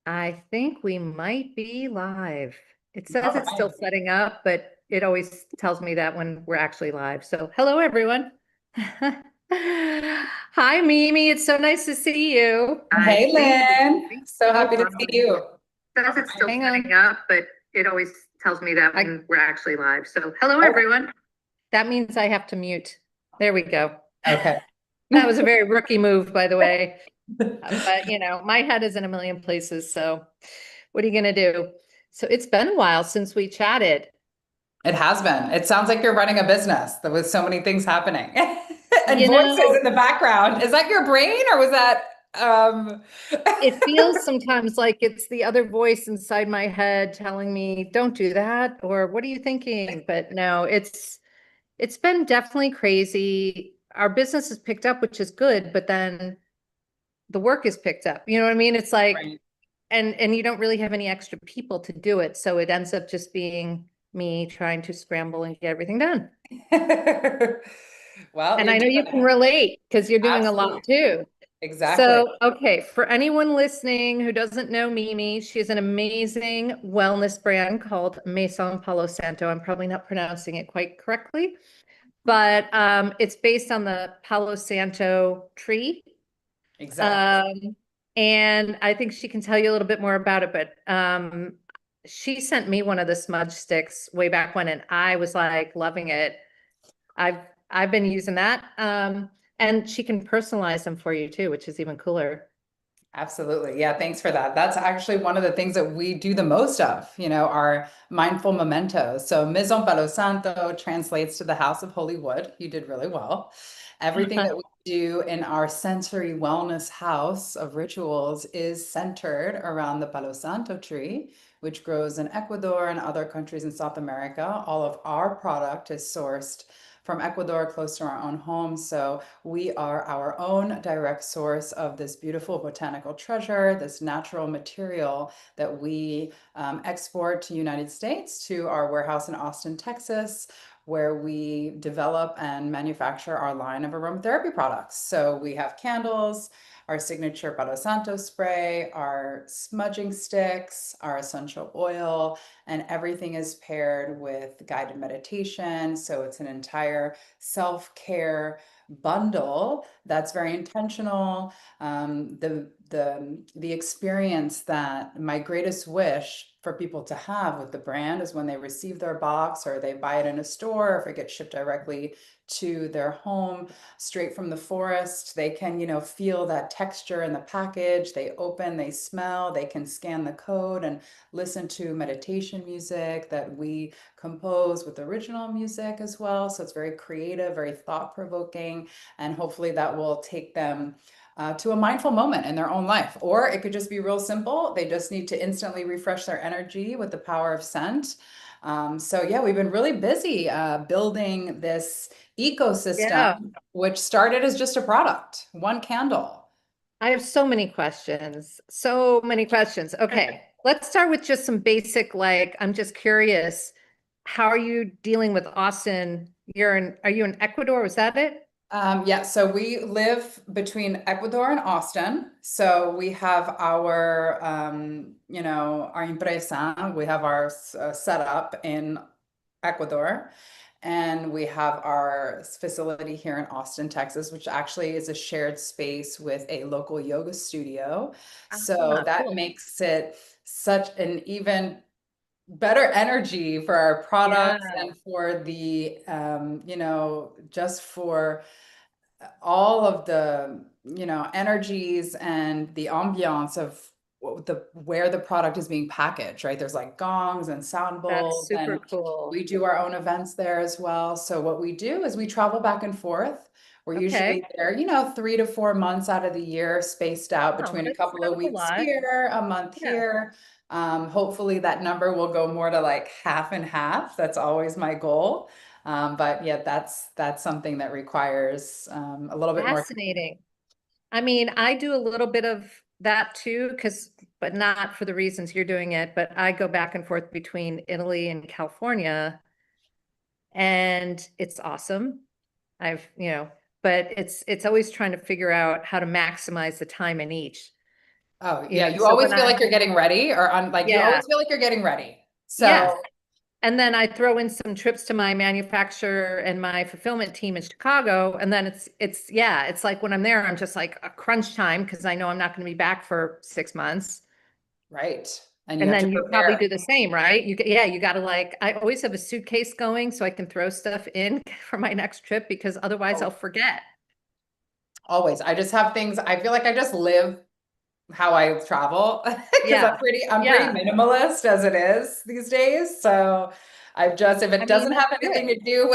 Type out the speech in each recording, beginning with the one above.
I think we might be live. It says All it's still right. setting up, but it always tells me that when we're actually live. So, hello, everyone. Hi, Mimi. It's so nice to see you. I Hey, think we Lynn. might So be happy to see live. you. It says it's still Hang setting on. up, but it always tells me that when we're actually live. So, hello, Okay. everyone. That means I have to mute. There we go. Okay. That was a very rookie move, by the way. But my head is in a million places. So what are you going to do? So it's been a while since we chatted. It has been. It sounds like you're running a business with so many things happening and You voices know, in the background. Is that your brain or was that it feels sometimes like it's the other voice inside my head telling me, don't do that, or what are you thinking? But no, it's been definitely crazy. Our business has picked up, which is good, but then the work is picked up. You know what I mean? It's like, Right. and you don't really have any extra people to do it. So it ends up just being me trying to scramble and get everything done. Well, And you're I know doing you can it. relate because you're doing a Absolutely. lot too. Exactly. So, okay, for anyone listening who doesn't know Mimi, she has an amazing wellness brand called Maison Palo Santo. I'm probably not pronouncing it quite correctly, but it's based on the Palo Santo tree. Exactly. Um, and I think she can tell you a little bit more about it, but she sent me one of the smudge sticks way back when, and I was like loving it. I've I've been using that. And she can personalize them for you too, which is even cooler. Absolutely. Yeah, thanks for that. That's actually one of the things that we do the most of, our mindful mementos. So Maison Palo Santo translates to the House of Holy Wood. You did really well. Everything that we do in our sensory wellness house of rituals is centered around the Palo Santo tree, which grows in Ecuador and other countries in South America. All of our product is sourced from Ecuador, close to our own home. So we are our own direct source of this beautiful botanical treasure, this natural material that we export to United States to our warehouse in Austin, Texas, where we develop and manufacture our line of aromatherapy products. So we have candles, our signature Palo Santo spray, our smudging sticks, our essential oil, and everything is paired with guided meditation. So it's an entire self-care bundle that's very intentional. The experience that my greatest wish for people to have with the brand is when they receive their box or they buy it in a store, or if it gets shipped directly to their home straight from the forest, they can, feel that texture in the package. They open, they smell, they can scan the code and listen to meditation music that we compose with original music as well. So it's very creative, very thought provoking, and hopefully that will take them to a mindful moment in their own life. Or it could just be real simple. They just need to instantly refresh their energy with the power of scent. So yeah, we've been really busy building this Yeah, ecosystem, which started as just a product, one candle. I have so many questions. So many questions. Okay, let's start with just some basic, like, I'm just curious, how are you dealing with Austin? Are you in Ecuador? Was that it? Yeah, so we live between Ecuador and Austin. So we have our empresa, we have our setup in Ecuador, and we have our facility here in Austin, Texas, which actually is a shared space with a local yoga studio. So Ah, that cool. makes it such an even better energy for our Yeah, products and for just for all of the energies and the ambiance of where the product is being packaged, right? There's like gongs and sound that's bowls, super and cool. we do our own events there as well. So what we do is we travel back and forth. We're Okay. usually there, 3 to 4 months out of the year, spaced out Oh, between a that's couple of kind of a weeks lot. here, a month Yeah. here. Hopefully that number will go more to like half and half. That's always my goal. But yeah, that's something that requires a little bit more. Fascinating. I mean, I do a little bit of that too, but not for the reasons you're doing it, but I go back and forth between Italy and California, and it's awesome. But it's always trying to figure out how to maximize the time in each. Oh, you yeah. know, You so always when feel I, like you're getting ready or on like you yeah, always feel like you're getting ready. yes. So, And then I throw in some trips to my manufacturer and my fulfillment team in Chicago. And then yeah, it's like when I'm there, I'm just like a crunch time because I know I'm not going to be back for 6 months. right. And you And have to then you probably prepare do the same, right? Yeah, you got to like, I always have a suitcase going so I can throw stuff in for my next trip because otherwise I'll forget. always. I just have things, I feel like I just live how I travel because Yeah. I'm pretty Yeah. minimalist as it is these days. So I've just if I it mean, doesn't have that's anything good. to do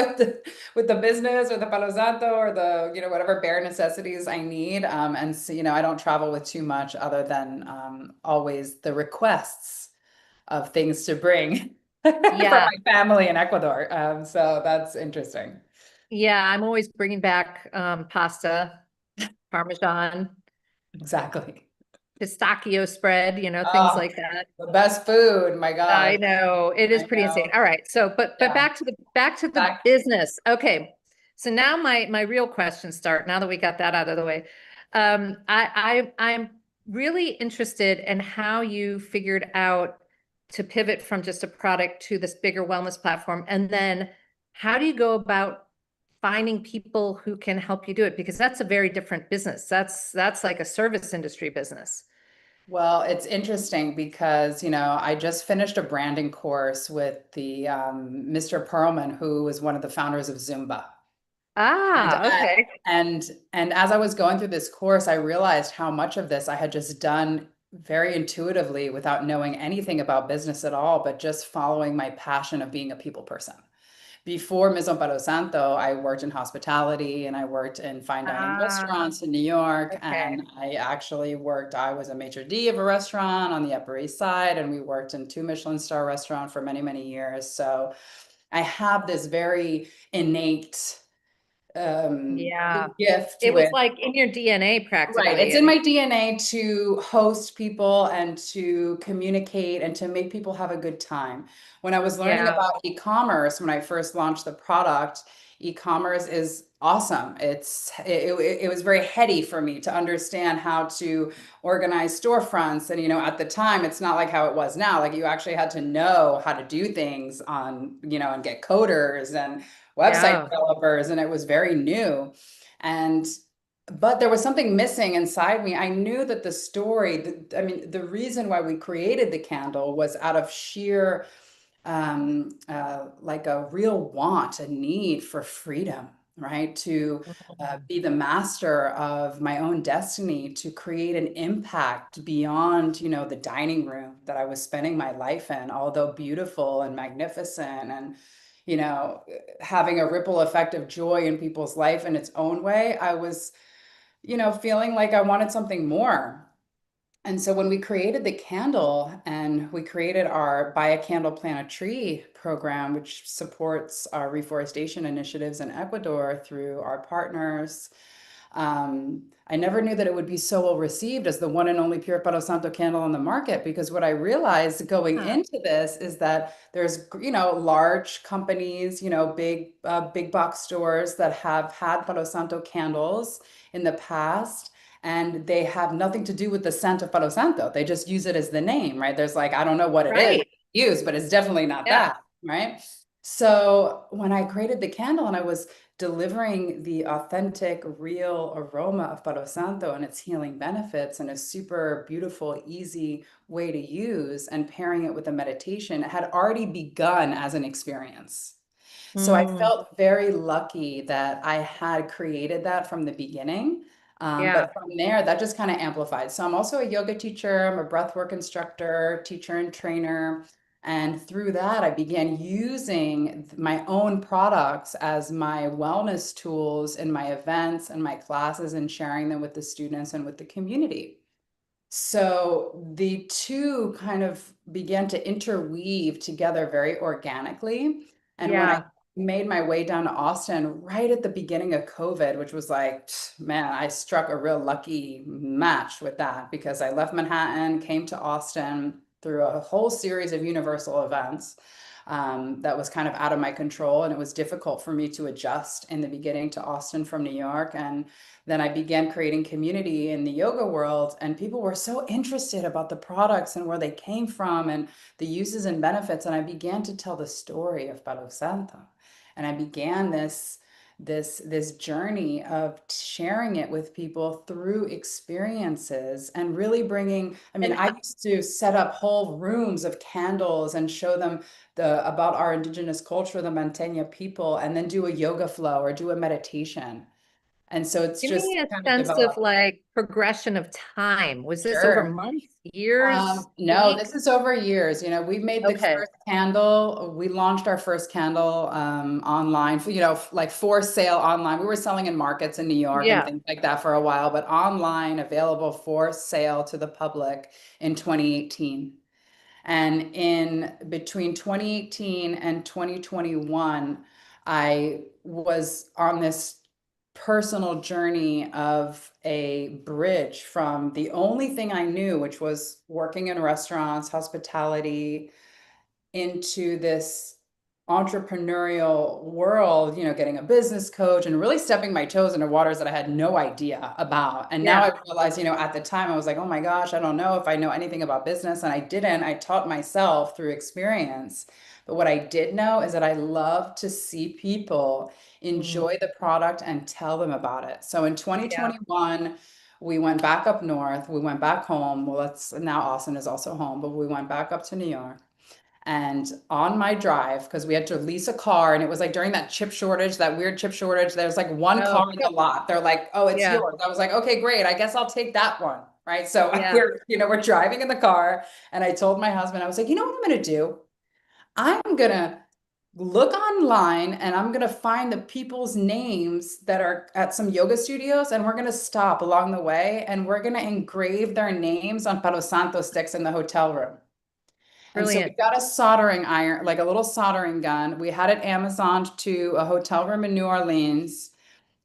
with the business or the Palo Santo or the whatever bare necessities I need, and so, I don't travel with too much other than always the requests of things to bring from Yeah. my family in Ecuador. So that's interesting. Yeah. I'm always bringing back pasta, Parmesan, Exactly. pistachio spread, things Oh, like that. the best food. My I gosh. know it is I pretty insane. know. All right. So, but Yeah. back to the Back. business. Okay. So now my real questions start. Now that we got that out of the way, I'm really interested in how you figured out to pivot from just a product to this bigger wellness platform, and then how do you go about finding people who can help you do it? Because that's a very different business. That's like a service industry business. Well, it's interesting because, I just finished a branding course with the Mr. Perlman, who was one of the founders of Zumba. And Ah, uh, okay. and as I was going through this course, I realized how much of this I had just done very intuitively without knowing anything about business at all, but just following my passion of being a people person. Before Maison Palo Santo, I worked in hospitality and I worked in fine dining Ah, restaurants in New York. okay. And I was a maitre d' of a restaurant on the Upper East Side, and we worked in two Michelin star restaurant for many, many years. So I have this very innate Yeah. gift It was with. like in your DNA Right. It's practically. in my DNA to host people and to communicate and to make people have a good time. When I was learning Yeah. about e-commerce, when I first launched the product, e-commerce is awesome. It was very heady for me to understand how to organize storefronts. And, at the time, it's not like how it was now. Like you actually had to know how to do things and get coders and website Yeah. developers, and it was very new. And but there was something missing inside me. I knew that I mean, the reason why we created the candle was out of sheer, like a real want, a need for freedom, right? To Mhm. be the master of my own destiny, to create an impact beyond, the dining room that I was spending my life in, although beautiful and magnificent and, having a ripple effect of joy in people's life in its own way. I was feeling like I wanted something more. And so when we created the candle and we created our Buy a Candle, Plant a Tree program, which supports our reforestation initiatives in Ecuador through our partners, I never knew that it would be so well received as the one and only pure Palo Santo candle on the market. Because what I realized going Huh. into this is that there's, large companies, big box stores that have had Palo Santo candles in the past. And they have nothing to do with the scent of Palo Santo. They just use it as the name, right? There's like, I don't know what it is Right. used, but it's definitely not Yeah. that, right? So when I created the candle and I was delivering the authentic, real aroma of Palo Santo and its healing benefits in a super beautiful, easy way to use, and pairing it with a meditation, it had already begun as an experience. So I Mm, felt very lucky that I had created that from the beginning. yeah. But from there, that just kind of amplified. So I'm also a yoga teacher, I'm a breathwork instructor, teacher and trainer. And through that, I began using my own products as my wellness tools in my events and my classes and sharing them with the students and with the community. So the two kind of began to interweave together very organically. And when I Yeah. made my way down to Austin right at the beginning of COVID, which was like, man, I struck a real lucky match with that because I left Manhattan, came to Austin through a whole series of universal events. that was kind of out of my control. And it was difficult for me to adjust in the beginning to Austin from New York. And then I began creating community in the yoga world, and people were so interested about the products and where they came from and the uses and benefits. And I began to tell the story of Palo Santo. And I began this journey of sharing it with people through experiences and really bringing, I mean, And I used to set up whole rooms of candles and show them the about our indigenous culture, the Manteña people, and then do a yoga flow or do a meditation. And so it's give just me a kind of sense of developed. like progression of time. Was this over Sure. months, years, No, this weeks? is over years. We've made the Okay. first candle. We launched our first candle online, like for sale online. We were selling in markets in New York and Yeah. things like that for a while, but online, available for sale to the public in 2018. And in between 2018 and 2021, I was on this personal journey of a bridge from the only thing I knew, which was working in restaurants, hospitality, into this entrepreneurial world, getting a business coach and really stepping my toes into waters that I had no idea about. And now Yeah. I realize, at the time I was like, oh my gosh, I don't know if I know anything about business. And I didn't. I taught myself through experience. But what I did know is that I love to see people Mm, enjoy the product and tell them about it. So in yeah. 2021, we went back up north. We went back home. Well, that's now Austin is also home, but we went back up to New York. And on my drive, because we had to lease a car, and it was like during that chip shortage, that weird chip shortage, there's like one car Oh, in the lot. They're like, oh, it's yeah. yours. I was like, okay, great. I guess I'll take that one. Right. So Yeah. we're driving in the car, and I told my husband, I was like, you know what I'm going to do? I'm going to look online and I'm going to find the people's names that are at some yoga studios, and we're going to stop along the way and we're going to engrave their names on Palo Santo sticks in the hotel room. And so we Brilliant. got a soldering iron, like a little soldering gun. We had it Amazoned to a hotel room in New Orleans.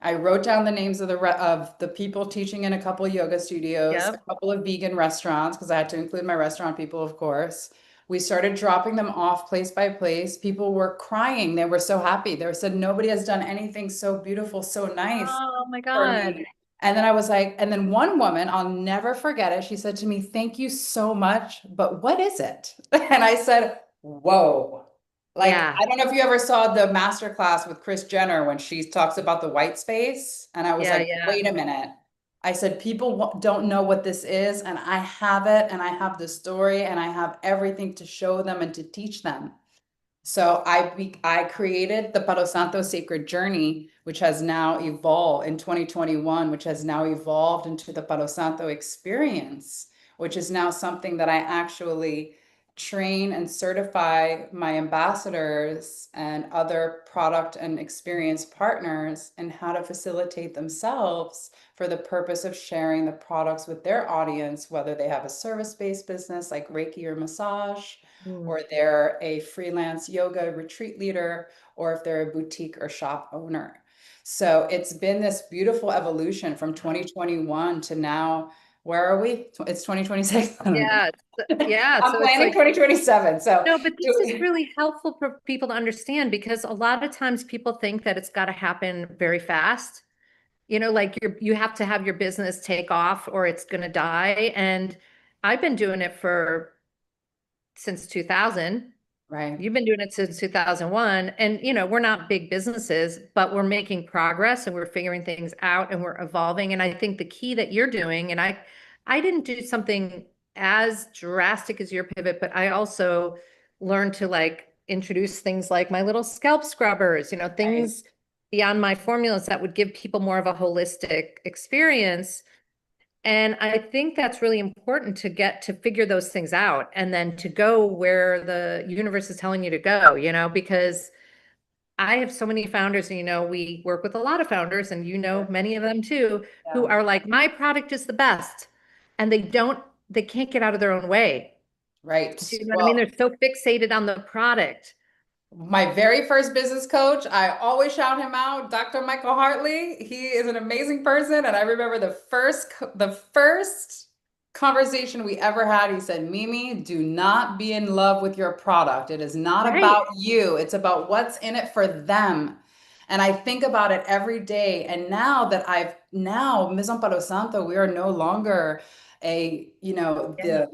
I wrote down the names of the people teaching in a couple of yoga studios, a Yep. couple of vegan restaurants, because I had to include my restaurant people, of course. We started dropping them off place by place. People were crying. They were so happy. They said, nobody has done anything so beautiful, so nice Oh my for God. me. And then I was like, and then one woman, I'll never forget it. She said to me, thank you so much, but what is it? And I said, whoa. Like, Yeah. I don't know if you ever saw the master class with Kris Jenner when she talks about the white space. And I was Yeah. like, Yeah. wait a minute. I said, people don't know what this is, and I have it, and I have the story, and I have everything to show them and to teach them. So I created the Palo Santo Sacred Journey, which has now evolved in 2021, which has now evolved into the Palo Santo Experience, which is now something that I actually train and certify my ambassadors and other product and experience partners in how to facilitate themselves for the purpose of sharing the products with their audience, whether they have a service-based business like Reiki or massage, Mm. or they're a freelance yoga retreat leader, or if they're a boutique or shop owner. So it's been this beautiful evolution from 2021 to now. Where are we? It's 2026. I don't even Yeah. Yeah. I'm So it's planning like, 2027. So no, but this is really helpful for people to understand because a lot of times people think that it's got to happen very fast. Like you have to have your business take off or it's going to die. And I've been doing it for since 2000. right, You've been doing it since 2001. And, we're not big businesses, but we're making progress and we're figuring things out and we're evolving. And I think the key that you're doing, and I didn't do something as drastic as your pivot, but I also learned to like introduce things like my little scalp scrubbers, right, things beyond my formulas that would give people more of a holistic experience. And I think that's really important to get to figure those things out and then to go where the universe is telling you to go, because I have so many founders, and we work with a lot of founders, and many of them too, who yeah, are like, my product is the best. And they can't get out of their own way. Do right. you know what I mean? Well, They're so fixated on the product. my very first business coach, I always shout him out, Dr. Michael Hartley. He is an amazing person, and I remember the first conversation we ever had. He said, Mimi, do not be in love with your product. It is not Right. about you. It's about what's in it for them. And I think about it every day. And now that now Maison Palo Santo, we are no longer Yeah.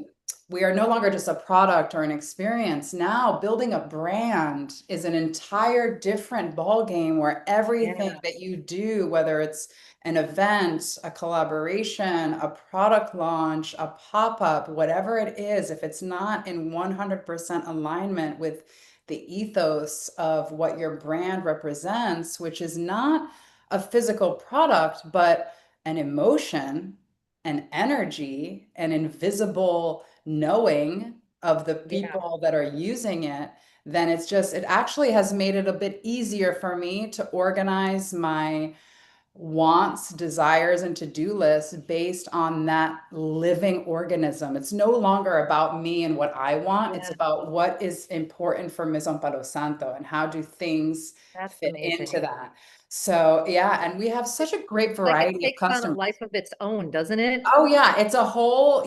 we are no longer just a product or an experience. Now, building a brand is an entire different ball game where everything Yeah. that you do, whether it's an event, a collaboration, a product launch, a pop-up, whatever it is, if it's not in 100% alignment with the ethos of what your brand represents, which is not a physical product, but an emotion, an energy, an invisible knowing of the Yeah. people that are using it, then it actually has made it a bit easier for me to organize my wants, desires, and to-do lists based on that living organism. It's no longer about me and what I want. It's Yeah. about what is important for Maison Palo Santo and how do things That's fit into amazing. that. So yeah, and we have It's such a great like it variety of takes on a customers. life of its own, doesn't it? Oh yeah, it's a whole,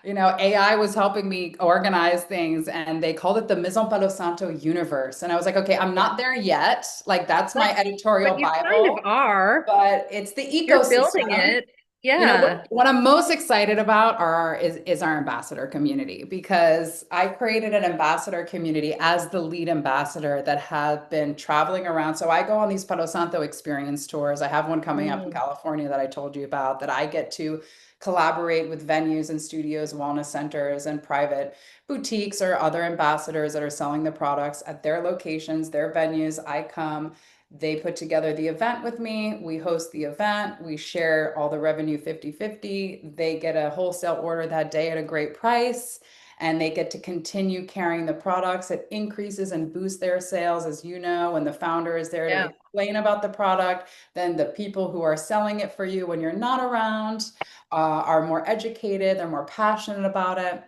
AI was helping me organize things and they called it the Maison Palo Santo universe. And I was like, okay, I'm Yeah. not there yet. Like that's my But editorial but you kind of Bible, are. but it's the You're building ecosystem. it. Yeah. What I'm most excited about is our ambassador community because I created an ambassador community as the lead ambassador that had been traveling around. So I go on these Palo Santo experience tours. I have one coming up in Mm. California that I told you about that I get to collaborate with venues and studios, wellness centers, and private boutiques or other ambassadors that are selling the products at their locations, their venues. I come. They put together the event with me. We host the event. We share all the revenue 50-50. They get a wholesale order that day at a great price and they get to continue carrying the products. It increases and boosts their sales, as you know, when the founder is there to Yeah. explain about the product. Then the people who are selling it for you when you're not around are more educated, they're more passionate about it.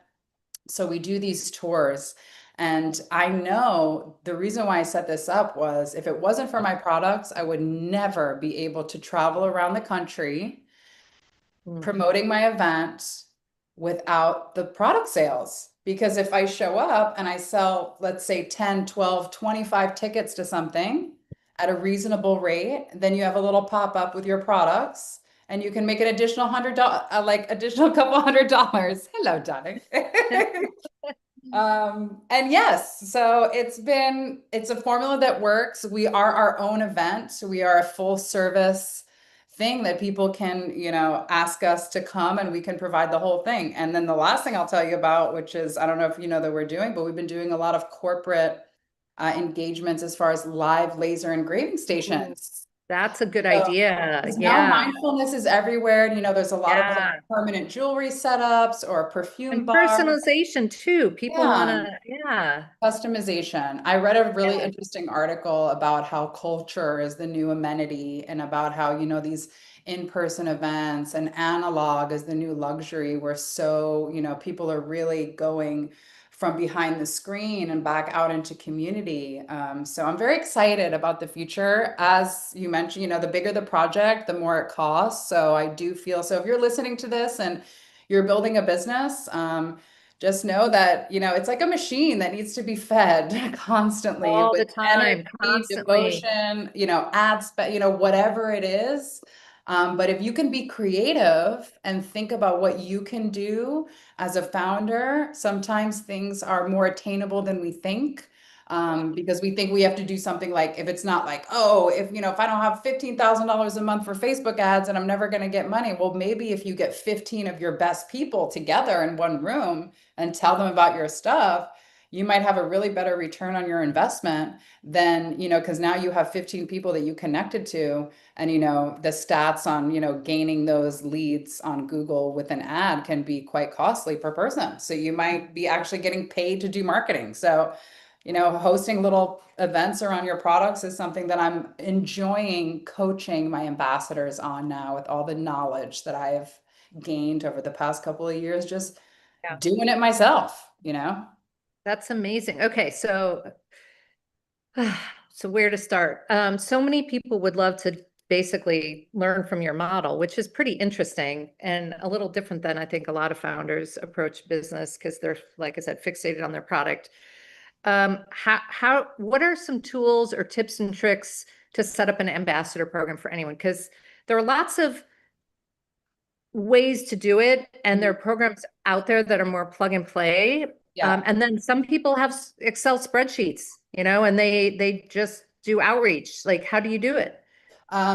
So we do these tours. And I know the reason why I set this up was if it wasn't for my products, I would never be able to travel around the country Mm. promoting my event without the product sales. Because if I show up and I sell, let's say 10, 12, 25 tickets to something at a reasonable rate, then you have a little pop up with your products and you can make an additional $100, like additional couple $100. Hello, darling. And yes, so it's a formula that works. We are our own event. So we are a full service thing that people can, ask us to come and we can provide the whole thing. And then the last thing I'll tell you about, which is, I don't know if you know that we're doing, but we've been doing a lot of corporate engagements as far as live laser engraving Ooh, stations. that's a good So idea. because now Yeah. mindfulness is everywhere. There's a lot of like Yeah. permanent jewelry setups or perfume And bars. personalization too. People want Yeah. to, yeah. Customization. I read a really Yeah. interesting article about how culture is the new amenity and about how, these in-person events and analog is the new luxury where people are really going from behind the screen and back out into community. So I'm very excited about the future. As you mentioned, the bigger the project, the more it costs. So I do feel so if you're listening to this and you're building a business, just know that, it's like a machine that needs to be fed constantly All with the time, energy, constantly. devotion, ad spend, whatever it is. But if you can be creative and think about what you can do as a founder, sometimes things are more attainable than we think. Because we think we have to do something like if it's not like, oh, if I don't have $15,000 a month for Facebook ads and I'm never going to get money. Well, maybe if you get 15 of your best people together in one room and tell them about your stuff, you might have a really better return on your investment than, because now you have 15 people that you connected to. And, the stats on, gaining those leads on Google with an ad can be quite costly per person. So you might be actually getting paid to do marketing. So, hosting little events around your products is something that I'm enjoying coaching my ambassadors on now with all the knowledge that I've gained over the past couple of years, just Yeah. doing it myself. That's amazing. Okay, so so where to start? So many people would love to basically learn from your model, which is pretty interesting and a little different than I think a lot of founders approach business because they're, like I said, fixated on their product. What are some tools or tips and tricks to set up an ambassador program for anyone? Because there are lots of ways to do it, and there are programs out there that are more plug and play. Yeah. And then some people have Excel spreadsheets, and they just do outreach. Like, how do you do it?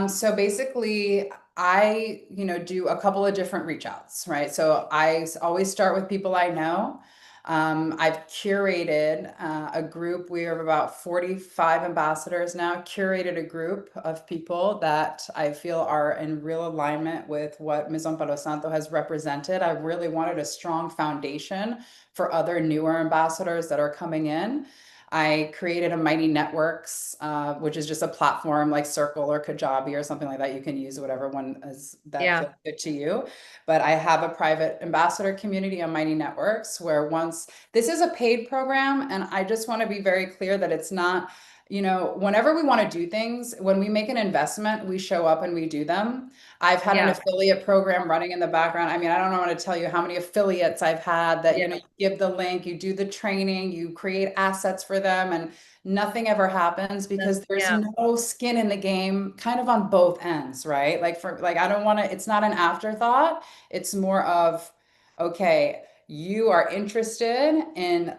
So basically, I, do a couple of different reach outs, right? So always start with people I know. I've curated a group. We have about 45 ambassadors now, curated a group of people that I feel are in real alignment with what Maison Palo Santo has represented. I really wanted a strong foundation for other newer ambassadors that are coming in. I created a Mighty Networks, which is just a platform like Circle or Kajabi or something like that. You can use whatever one is that Yeah, feels good to you. But I have a private ambassador community on Mighty Networks where once this is a paid program, and I just want to be very clear that it's not, whenever we want to do things, when we make an investment, we show up and we do them. I've had an yeah, affiliate program running in the background. I mean, I don't want to tell you how many affiliates I've had that, yeah, you give the link, you do the training, you create assets for them, and nothing ever happens because there's yeah, no skin in the game kind of on both ends, right? I don't want to, it's not an afterthought. It's more of, okay, you are interested in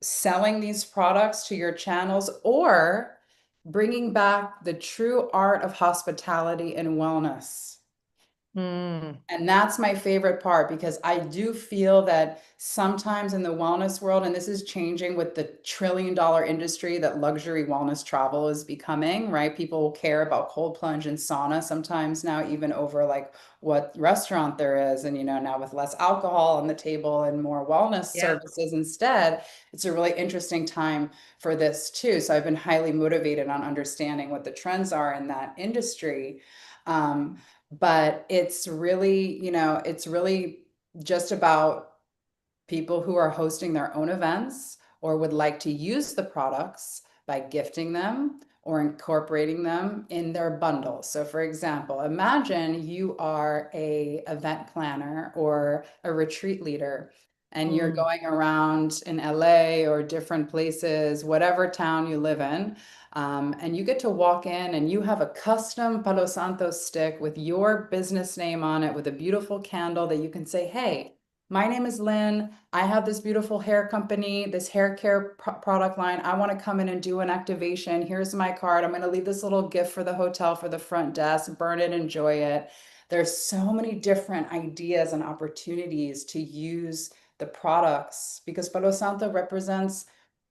selling these products to your channels or bringing back the true art of hospitality and wellness. mm, And that's my favorite part because I do feel that sometimes in the wellness world, and this is changing with the $1 trillion industry that luxury wellness travel is becoming, right? People care about cold plunge and sauna sometimes now, even over like what restaurant there is. And, now with less alcohol on the table and more wellness yeah, services instead, it's a really interesting time for this too. So I've been highly motivated on understanding what the trends are in that industry. Um, but it's really just about people who are hosting their own events or would like to use the products by gifting them or incorporating them in their bundles. So for example, imagine you are a event planner or a retreat leader and you're mm, going around in LA or different places, whatever town you live in, and you get to walk in and you have a custom Palo Santo stick with your business name on it with a beautiful candle that you can say, hey, my name is Lynn. I have this beautiful hair company, this hair care product line. I want to come in and do an activation. Here's my card. I'm going to leave this little gift for the hotel for the front desk. Burn it, enjoy it. There's so many different ideas and opportunities to use the products because Palo Santo represents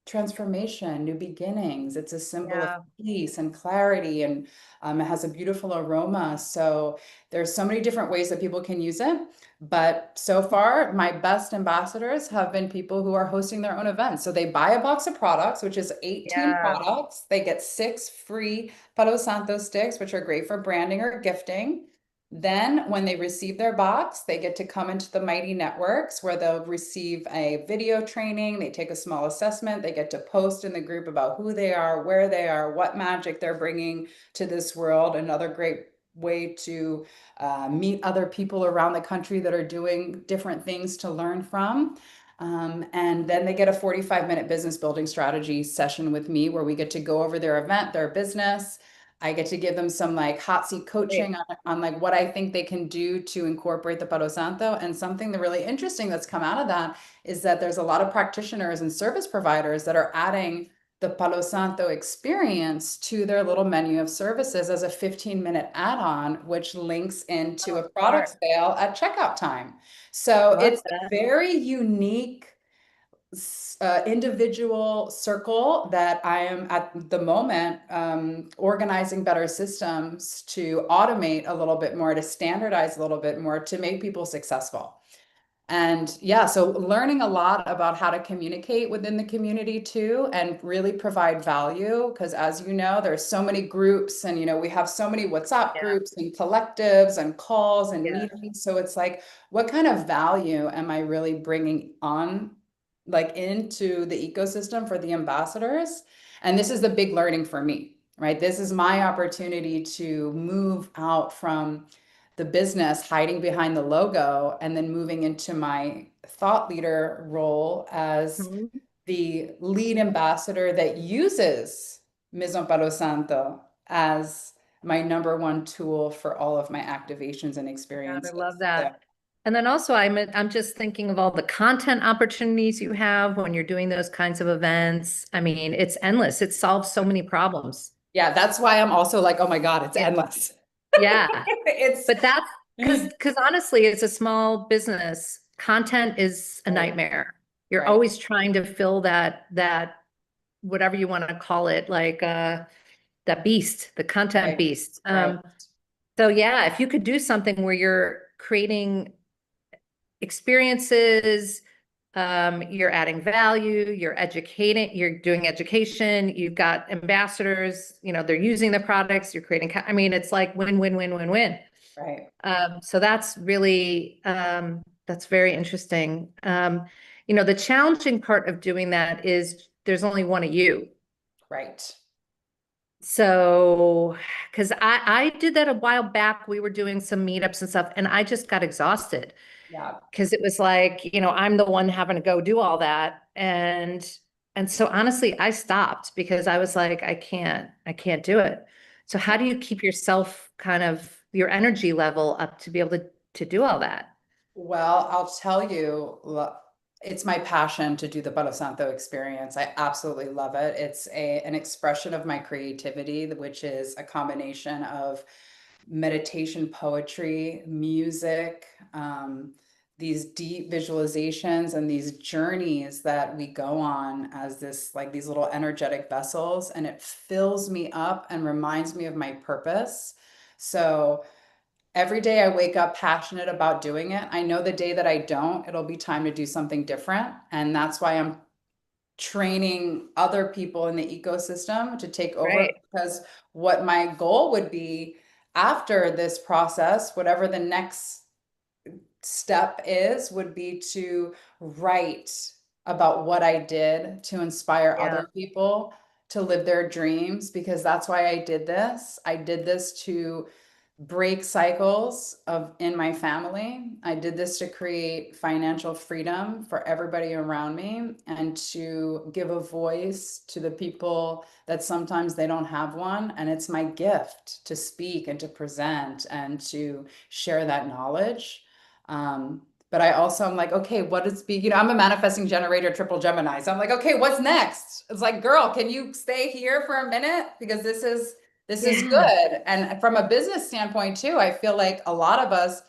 transformation, new beginnings. It's a symbol of yeah, peace and clarity, and it has a beautiful aroma. So there's so many different ways that people can use it. But so far, my best ambassadors have been people who are hosting their own events. So they buy a box of products, which is 18 yeah, products. They get 6 free Palo Santo sticks, which are great for branding or gifting. Then, when they receive their box, they get to come into the Mighty Networks where they'll receive a video training. They take a small assessment. They get to post in the group about who they are, where they are, what magic they're bringing to this world. Another great way to meet other people around the country that are doing different things to learn from. And then they get a 45-minute business building strategy session with me where we get to go over their event, their business. I get to give them some like hot seat great. coaching on like what I think they can do to incorporate the Palo Santo. And something that really interesting that's come out of that is that there's a lot of practitioners and service providers that are adding the Palo Santo experience to their little menu of services as a 15-minute add-on, which links into Oh, a product smart. sale at checkout time. So Love it's a that. very unique individual circle that I am at the moment organizing better systems to automate a little bit more, to standardize a little bit more, to make people successful. And yeah, so learning a lot about how to communicate within the community too, and really provide value. Because as you know, there's so many groups, and we have so many WhatsApp Yeah, groups and collectives and calls and yeah, meetings. So it's like, what kind of value am I really bringing on, like into the ecosystem for the ambassadors? And this is the big learning for me. right? This is my opportunity to move out from the business, hiding behind the logo, and then moving into my thought leader role as Mhm. the lead ambassador that uses Maison Palo Santo as my number one tool for all of my activations and God, I experiences. love So, that. And then also I'm just thinking of all the content opportunities you have when you're doing those kinds of events. I mean, it's endless. It solves so many problems. yeah, that's why I'm also like, oh my God, it's It, endless. yeah. It's But that's because honestly, it's a small business. Content is a right, nightmare. You're right, always trying to fill that whatever you want to call it, like that beast, the content right, beast. right, So yeah, if you could do something where you're creating experiences, you're adding value, you're educating, you're doing education, you've got ambassadors, they're using the products, you're creating, I mean, it's like win, win, win, win, win. right, So that's really, that's very interesting. The challenging part of doing that is there's only one of you. right. So, because I did that a while back, we were doing some meetups and stuff, and I just got exhausted Yeah. because it was like, I'm the one having to go do all that. And so honestly, I stopped because I was like, I can't do it. So how do you keep yourself kind of your energy level up to be able to do all that? Well, I'll tell you, it's my passion to do the Palo Santo experience. I absolutely love it. It's an expression of my creativity, which is a combination of meditation, poetry, music, these deep visualizations and these journeys that we go on as this, like these little energetic vessels, and it fills me up and reminds me of my purpose. So, every day I wake up passionate about doing it. I know the day that I don't, it'll be time to do something different. And that's why I'm training other people in the ecosystem to take over, Right. because what my goal would be after this process, whatever the next step is, would be to write about what I did to inspire Yeah. other people to live their dreams, because that's why I did this. I did this to break cycles of in my family. I did this to create financial freedom for everybody around me and to give a voice to the people that sometimes they don't have one. And it's my gift to speak and to present and to share that knowledge. But I also am like, okay, what is be, I'm a manifesting generator, triple Gemini. So I'm like, okay, what's next? It's like, girl, can you stay here for a minute? Because this is Yeah. good. And from a business standpoint too, I feel like a lot of us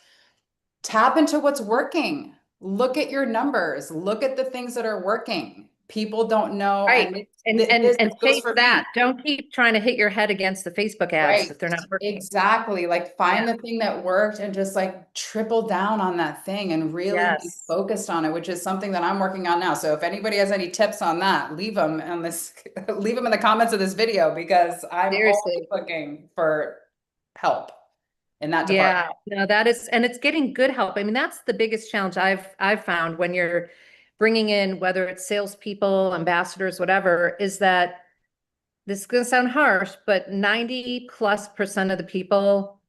tap into what's working. Look at your numbers, look at the things that are working. People don't know, Right. and And this and and goes chase for that. me. Don't keep trying to hit your head against the Facebook ads Right. if they're not working. Exactly. Like find Yeah. the thing that worked and just like triple down on that thing and really be Yes. focused on it, which is something that I'm working on now. So if anybody has any tips on that, leave them on this, leave them in the comments of this video, because I'm always Seriously. looking for help in that department. Yeah, no, that is, and it's getting good help. I mean, that's the biggest challenge I've found when you're bringing in, whether it's salespeople, ambassadors, whatever, is that this is going to sound harsh, but 90+% of the people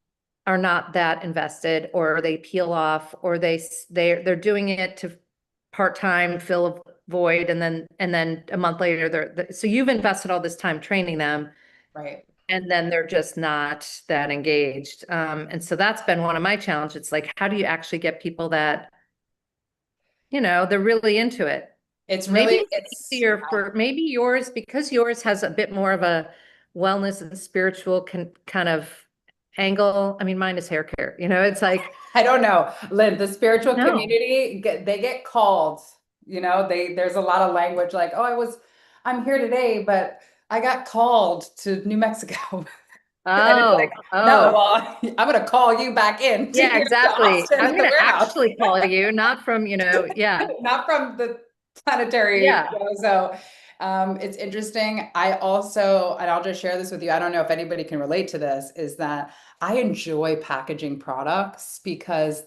are not that invested, or they peel off, or they're doing it to part-time fill a void, and then a month later so you've invested all this time training them. Right. And then they're just not that engaged. And so that's been one of my challenges. It's like, how do you actually get people that, they're really into it? It's Maybe really, it's easier for maybe yours because yours has a bit more of a wellness and spiritual kind of angle. I mean, mine is hair care, it's like, I don't know, Lynn, the spiritual no. community, they get called, there's a lot of language like, oh, I'm here today, but I got called to New Mexico. And it's like, Oh, no, oh, well, I'm going to call you back in to yeah, here to exactly. Austin I'm at the going to warehouse, actually call you, not from, yeah, not from the planetary. yeah. So it's interesting. I also, and I'll just share this with you, I don't know if anybody can relate to this, is that I enjoy packaging products because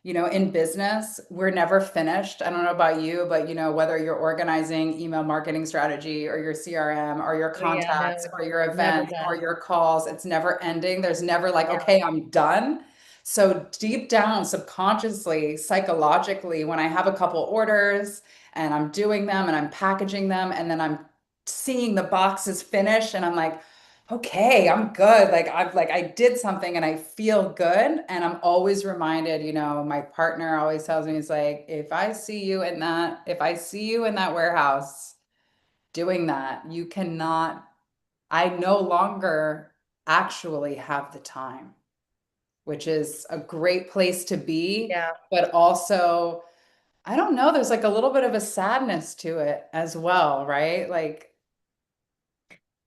in business, we're never finished. I don't know about you, but whether you're organizing email marketing strategy or your CRM or your Oh yeah, contacts no, or your never events or done. your calls, it's never ending. There's never like, Yeah, okay, I'm done. So deep down, subconsciously, psychologically, when I have a couple orders and I'm doing them and I'm packaging them and then I'm seeing the boxes finish and I'm like, okay, I'm good. I did something and I feel good. And I'm always reminded, my partner always tells me, he's like, if I see you in that warehouse doing that, you cannot, I no longer actually have the time, which is a great place to be, yeah. but also, I don't know, there's like a little bit of a sadness to it as well, right? Like,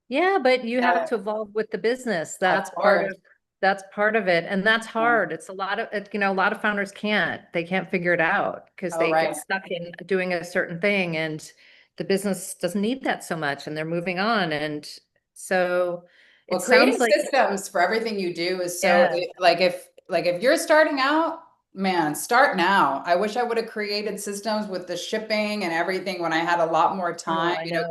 Yeah, but you have yeah, to evolve with the business. of course. That's part of it. And that's Yeah. hard. It's a lot of it, a lot of founders they can't figure it out because Oh, they get right. stuck in doing a certain thing and the business doesn't need that so much and they're moving on. And so Well, it creating sounds like, systems for everything you do is so yeah, like if you're starting out, man, start now. I wish I would have created systems with the shipping and everything when I had a lot more oh, time, I know.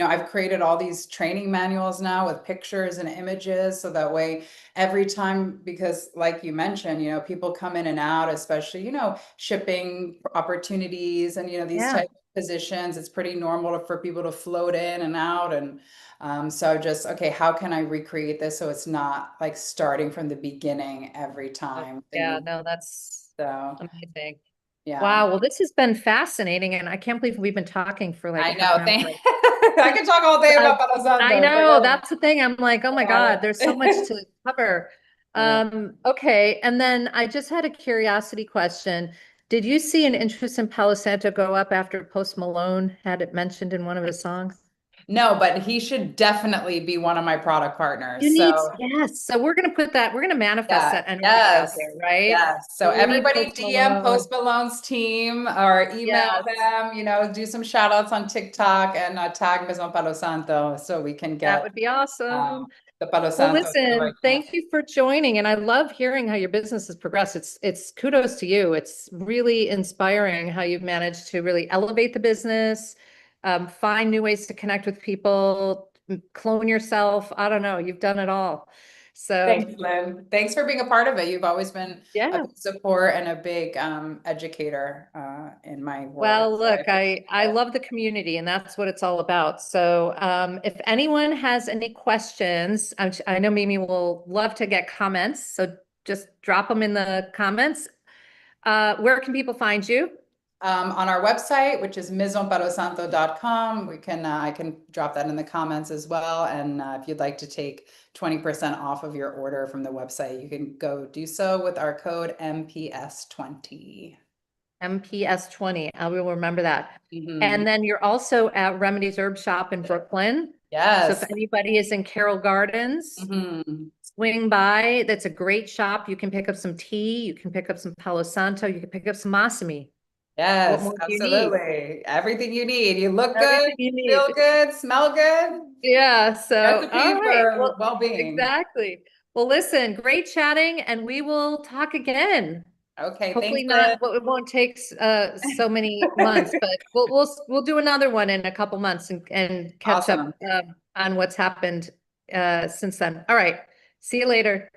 I've created all these training manuals now with pictures and images so that way every time, because like you mentioned, people come in and out, especially, shipping opportunities and these Yeah. type of positions, it's pretty normal for people to float in and out and so just, okay, how can I recreate this so it's not like starting from the beginning every Oh, time the yeah, new, no, that's so amazing. yeah. Wow. Well, this has been fascinating. And I can't believe we've been talking for like I a half know. an hour. Thank I could talk all day Uh, about Palo I Santo. know that's the thing. I'm like, oh my God, there's so much Yeah. to cover. Yeah. Okay. And then I just had a curiosity question. Did you see an interest in Palo Santo go up after Post Malone had it mentioned in one of his songs? No, but he should definitely be one of my product You partners. need, So yes. So we're gonna manifest yeah, that energy out yes, there, right? yes. So So we need everybody Post DM Malone. Post Malone's team or email Yes, them, do some shout outs on TikTok and tag Maison Palo Santo so we can that get would be uh, awesome. the Palo Well, Santo to the right listen, camp. thank you for joining, and I love hearing how your business has progressed. It's kudos to you. It's really inspiring how you've managed to really elevate the business, find new ways to connect with people, clone yourself. I don't know, you've done it all. So, Thanks, Lynn. Thanks for being a part of it. You've always been a yeah. big support and a big educator in my world. Well, So I look, appreciate I it. love the community, and that's what it's all about. So, if anyone has any questions, I know Mimi will love to get comments. So just drop them in the comments. Where can people find you? On our website, which is maisonpalosanto.com, I can drop that in the comments as well. And if you'd like to take 20% off of your order from the website, you can go do so with our code MPS20. MPS 20. I will remember that. Mhm. And then you're also at Remedy's Herb Shop in Brooklyn. So if Yes. anybody is in Carroll Gardens, Mhm. swing by. That's a great shop. You can pick up some tea. You can pick up some Palo Santo. You can pick up some Masami. What Yes, more do you need? absolutely. Everything you need. You look good, Everything you feel need. good, smell good. Yeah. So, all Recipe right. for Well, well-being. exactly. Well, listen, great chatting, and we will talk again. Okay, thanks, Hopefully not, Lynn. well, it won't take so many months, but we'll do another one in a couple months and catch up Awesome. on what's happened since then. All right. See you later.